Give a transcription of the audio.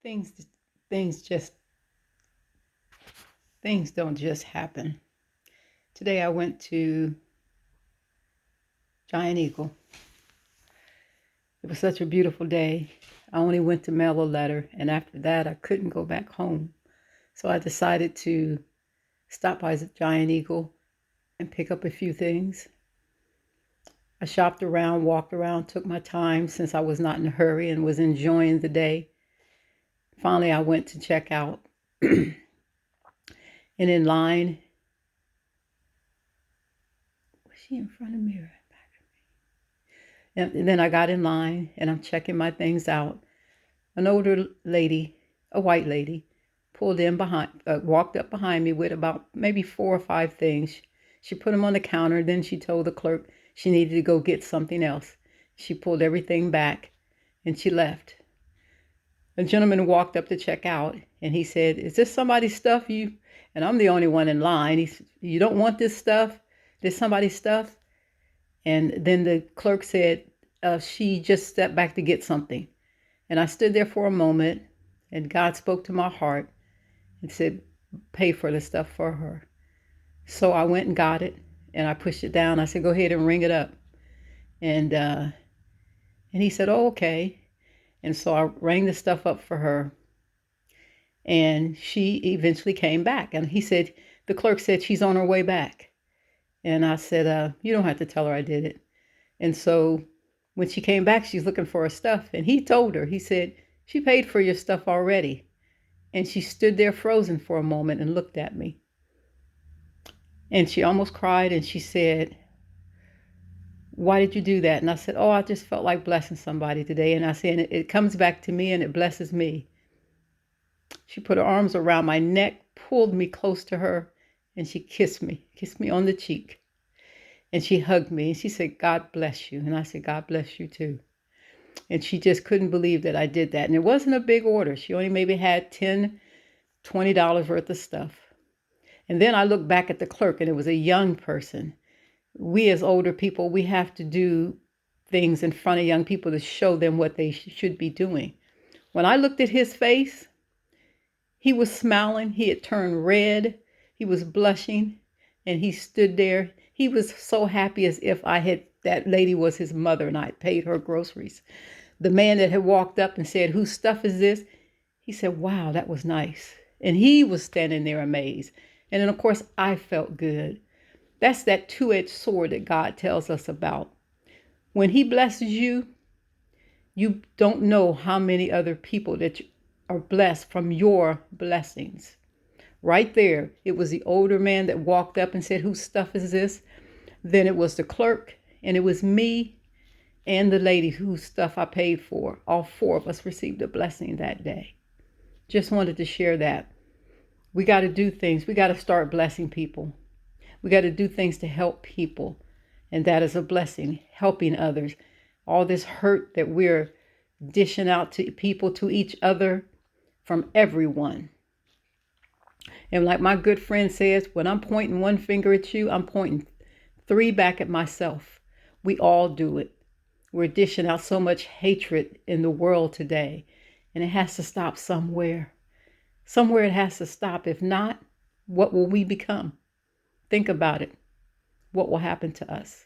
Things things just things don't just happen. Today I went to Giant Eagle. It was such a beautiful day. I only went to mail a letter, and after that I couldn't go back home. So I decided to stop by the Giant Eagle and pick up a few things. I shopped around, walked around, took my time since I was not in a hurry and was enjoying the day. Finally, I went to check out. And in line, was she in front of me or back of me? And then I got in line and I'm checking my things out. An older lady, a white lady, pulled in behind, walked up behind me with about maybe 4 or 5 things. She put them on the counter. Then she told the clerk she needed to go get something else. She pulled everything back and she left. A gentleman walked up to check out and he said, "Is this somebody's stuff you?" And I'm the only one in line. He said, "You don't want this stuff? This somebody's stuff?" And then the clerk said, she just stepped back to get something. And I stood there for a moment and God spoke to my heart and said, "Pay for the stuff for her." So I went and got it and I pushed it down. I said, "Go ahead and ring it up." And and he said, "Oh, okay." And so I rang the stuff up for her. And she eventually came back. And he said, the clerk said, "She's on her way back." And I said, "You don't have to tell her I did it." And so when she came back, she's looking for her stuff. And he told her, he said, "She paid for your stuff already." And she stood there frozen for a moment and looked at me. And she almost cried and she said, "Why did you do that?" And I said, "Oh, I just felt like blessing somebody today." And I said, it comes back to me and it blesses me. She put her arms around my neck, pulled me close to her, and she kissed me on the cheek. And she hugged me and she said, "God bless you." And I said, "God bless you too." And she just couldn't believe that I did that. And it wasn't a big order. She only maybe had $10, $20 worth of stuff. And then I looked back at the clerk and it was a young person. We as older people, we have to do things in front of young people to show them what they should be doing. When I looked at his face, he was smiling. He had turned red. He was blushing and he stood there. He was so happy as if that lady was his mother and I had paid her groceries. The man that had walked up and said, "Whose stuff is this?" He said, "Wow, that was nice." And he was standing there amazed. And then, of course, I felt good. That's that two-edged sword that God tells us about. When he blesses you, you don't know how many other people that are blessed from your blessings. Right there, it was the older man that walked up and said, "Whose stuff is this?" Then it was the clerk, and it was me and the lady whose stuff I paid for. All four of us received a blessing that day. Just wanted to share that. We got to do things. We got to start blessing people. We got to do things to help people. And that is a blessing, helping others. All this hurt that we're dishing out to people, to each other, from everyone. And like my good friend says, when I'm pointing one finger at you, I'm pointing three back at myself. We all do it. We're dishing out so much hatred in the world today. And it has to stop somewhere. Somewhere it has to stop. If not, what will we become? Think about it. What will happen to us?